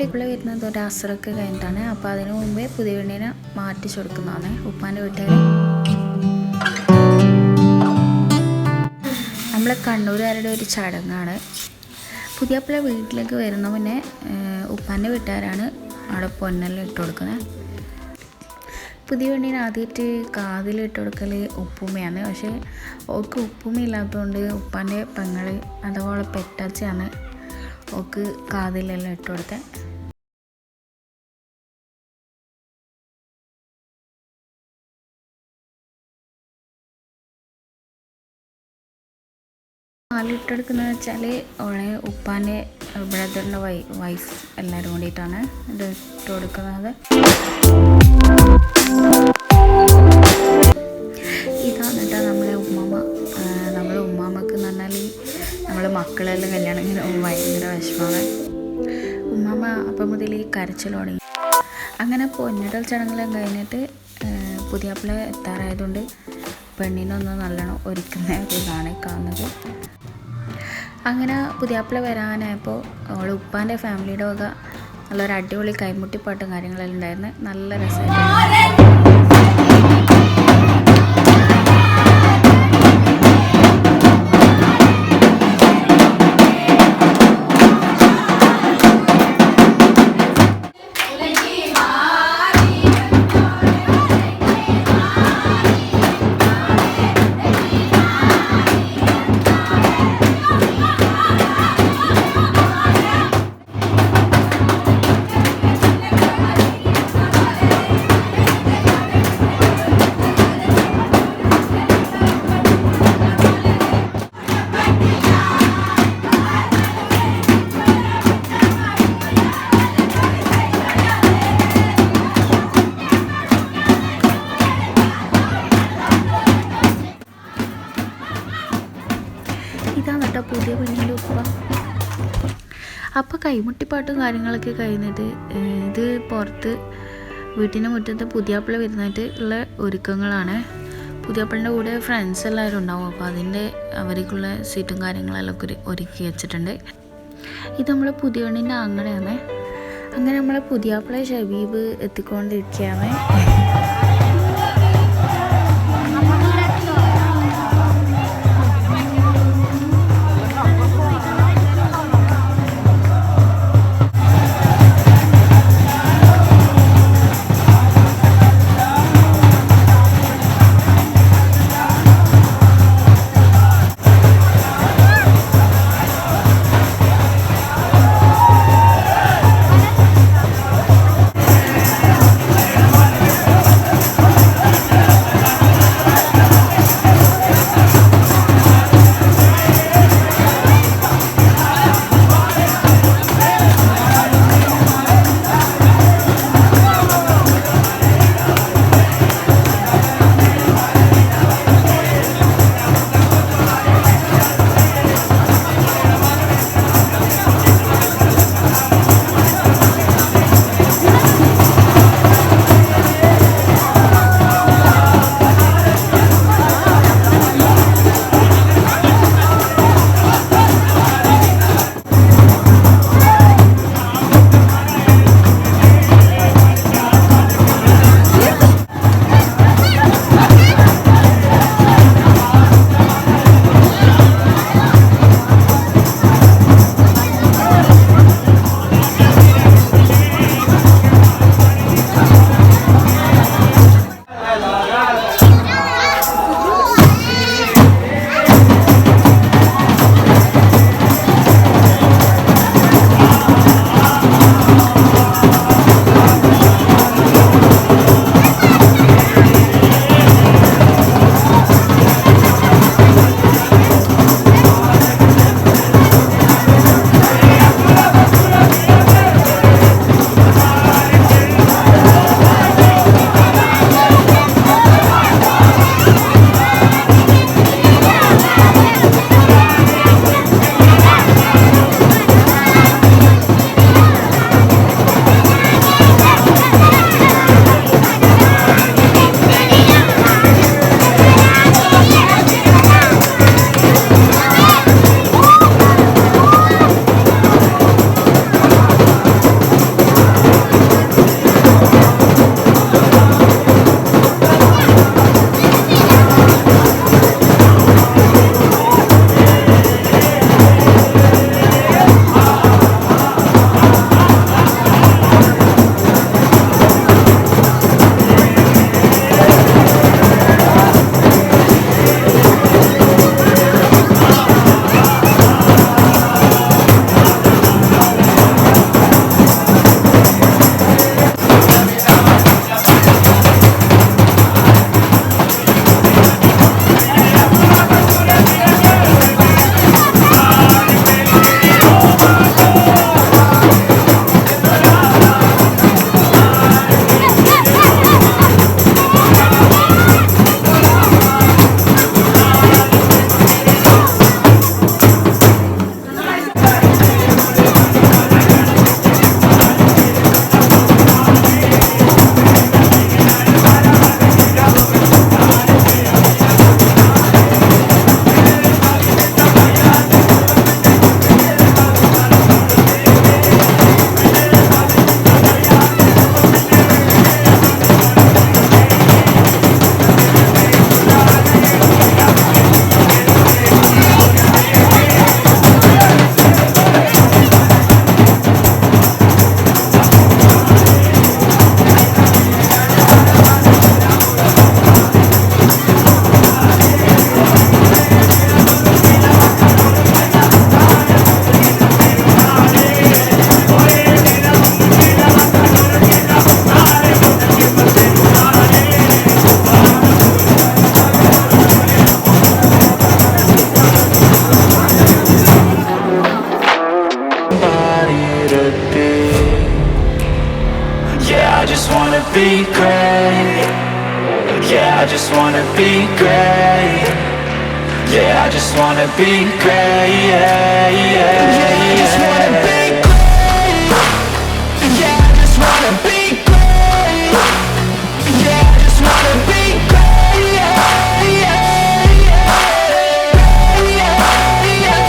ഇവിടെ വരുന്നത് ഒരു അസറൊക്കെ കഴിഞ്ഞിട്ടാണ്. അപ്പോൾ അതിന് മുമ്പേ പുതിയ പെണ്ണിനെ മാറ്റിച്ചു കൊടുക്കുന്നതാണ് ഉപ്പാൻ്റെ വീട്ടുകാർ. നമ്മളെ കണ്ണൂരുകാരുടെ ഒരു ചടങ്ങാണ്. പുതിയപ്പിള്ള വീട്ടിലേക്ക് വരുന്ന മുന്നേ ഉപ്പാൻ്റെ വീട്ടുകാരാണ് അവിടെ പൊന്നെല്ലാം ഇട്ട് കൊടുക്കുന്നത്. പുതിയ പെണ്ണിന് ആദ്യമായിട്ട് കാതിലിട്ട് കൊടുക്കൽ ഉപ്പുമ്മയാണ്. പക്ഷേ ഓക്ക് ഉപ്പുമ്മ ഇല്ലാത്തതുകൊണ്ട് ഉപ്പാൻ്റെ പെങ്ങൾ അഥവാ പെറ്റച്ചയാണ് ഓക്ക് കാതിലെല്ലാം ഇട്ട് കൊടുത്തത്. കാലിട്ടെടുക്കുന്നത് വെച്ചാൽ ഓളെ ഉപ്പാൻ്റെ ബ്രദറിൻ്റെ വൈഫ് എല്ലാവരും കൂടിയിട്ടാണ് ഇത് ഇട്ട് കൊടുക്കുന്നത്. ഇതാണ് കേട്ടോ നമ്മളെ ഉമ്മാമ്മ. നമ്മളെ ഉമ്മാമ്മക്ക് എന്ന് പറഞ്ഞാൽ നമ്മളെ മക്കളെല്ലാം കല്യാണം ഇങ്ങനെ ഭയങ്കര വിഷമമാണ്. ഉമ്മാമ്മ അപ്പം മുതൽ കരച്ചിൽ തുടങ്ങി. അങ്ങനെ പൊന്നിടൽ ചടങ്ങെല്ലാം കഴിഞ്ഞിട്ട് പുതിയപ്പിള എത്താറായതുകൊണ്ട് പെണ്ണിനൊന്ന് നല്ലോണം ഒരുക്കുന്ന ഒരു ഇതാണ് കാണുന്നത്. അങ്ങനെ പുതിയാപ്പിള വരാനായപ്പോൾ അവൾ ഉപ്പാൻ്റെ ഫാമിലിയുടെ വക നല്ലൊരു അടിപൊളി കൈമുട്ടിപ്പാട്ടും കാര്യങ്ങളെല്ലാം ഉണ്ടായിരുന്നു. നല്ല രസമായിട്ട് ഇതാണ് കേട്ടോ പുതിയ പെണ്ണിൻ്റെ ഉപ്പ. അപ്പോൾ കൈമുട്ടിപ്പാട്ടും കാര്യങ്ങളൊക്കെ കഴിഞ്ഞിട്ട് ഇത് പുറത്ത് വീട്ടിൻ്റെ മുറ്റത്ത് പുതിയാപ്പിള വരുന്നതായിട്ട് ഉള്ള ഒരുക്കങ്ങളാണ്. പുതിയാപ്പിളിൻ്റെ കൂടെ ഫ്രണ്ട്സ് എല്ലാവരും ഉണ്ടാവും. അപ്പോൾ അതിൻ്റെ അവർക്കുള്ള സീറ്റും കാര്യങ്ങളെല്ലാം ഒരുക്കി വെച്ചിട്ടുണ്ട്. ഇത് നമ്മളെ പുതിയ പെണ്ണിൻ്റെ ആങ്ങളയാണ്. അങ്ങനെ നമ്മളെ പുതിയാപ്പിള ഷബീബ് എത്തിക്കൊണ്ടിരിക്കുകയാണ്. be great. Yeah, I just wanna be great. Yeah, I just wanna be great. Yeah, yeah, yeah, I just wanna be great. Yeah, I just wanna be great. Yeah, I just wanna be great. Yeah, yeah, yeah, yeah, yeah.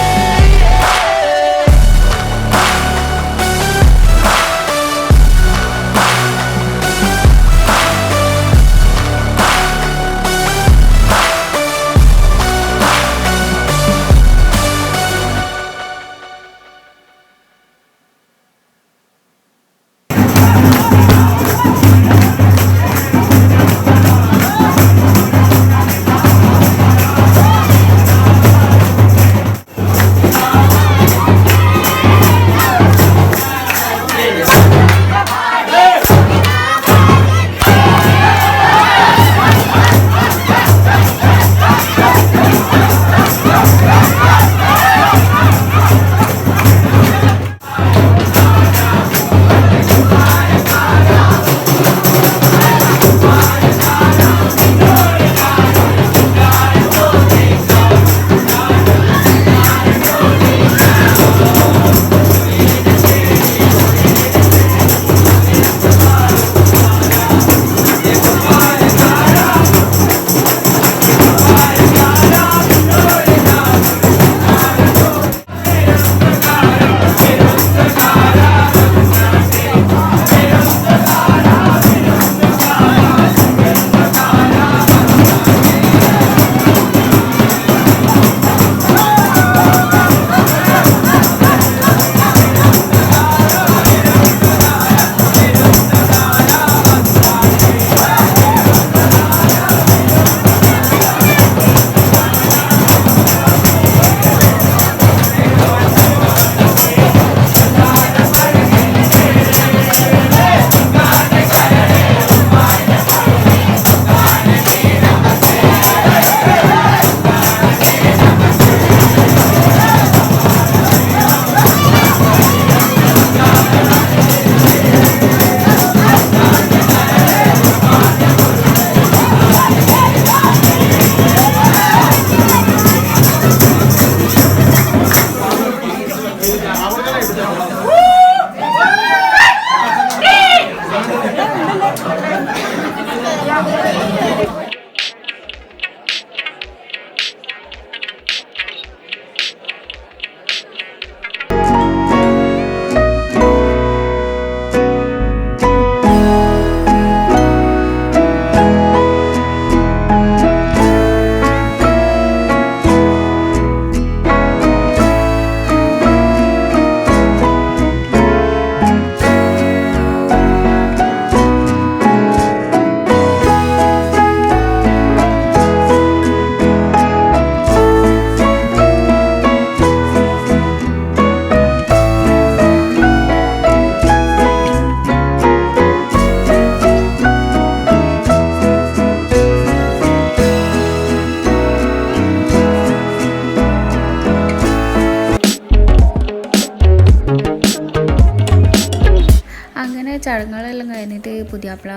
ചടങ്ങുകളെല്ലാം കഴിഞ്ഞിട്ട് പുതിയാപ്പിള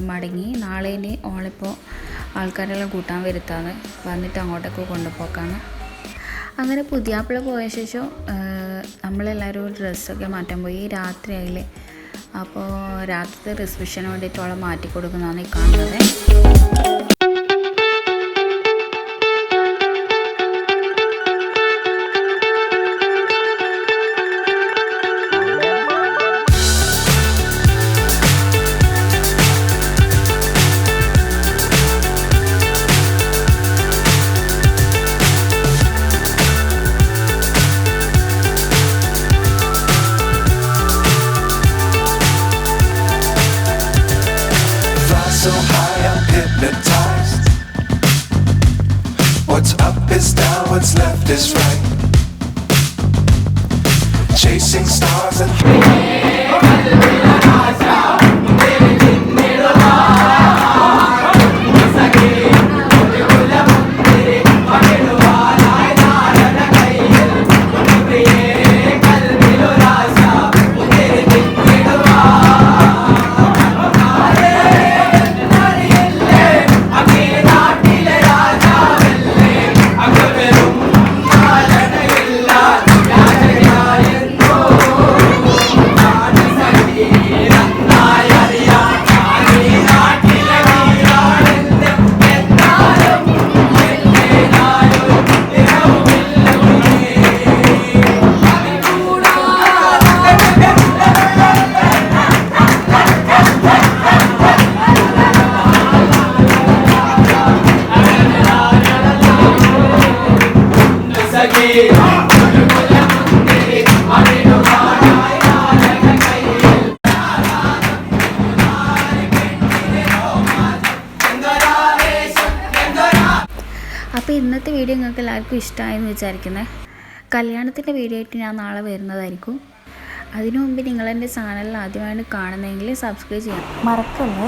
മടങ്ങി. നാളെ ഇനി ഓളിപ്പോൾ ആൾക്കാരെല്ലാം കൂട്ടാൻ വരുത്താണ്, വന്നിട്ട് അങ്ങോട്ടേക്ക് കൊണ്ടുപോക്കാണ്. അങ്ങനെ പുതിയാപ്പിള പോയ ശേഷം നമ്മളെല്ലാവരും ഡ്രസ്സൊക്കെ മാറ്റാൻ പോയി. രാത്രിയായില്ലേ, അപ്പോൾ രാത്രിത്തെ റിസപ്ഷന് വേണ്ടിയിട്ട് ഓളെ മാറ്റി കൊടുക്കുന്നതാണ് ഈ കാണുന്നത്. So high I'm hypnotized. What's up is down, what's left is right. Chasing stars and അപ്പോൾ ഇന്നത്തെ വീഡിയോ നിങ്ങൾക്ക് എല്ലാവർക്കും ഇഷ്ടമായെന്ന് വിചാരിക്കുന്നത്. കല്യാണത്തിൻ്റെ വീഡിയോ ആയിട്ട് ഞാൻ നാളെ വരുന്നതായിരിക്കും. അതിനു മുമ്പ് നിങ്ങളെൻ്റെ ചാനലിൽ ആദ്യമായിട്ട് കാണുന്നതെങ്കിൽ സബ്സ്ക്രൈബ് ചെയ്യാം മറക്കല്ലേ.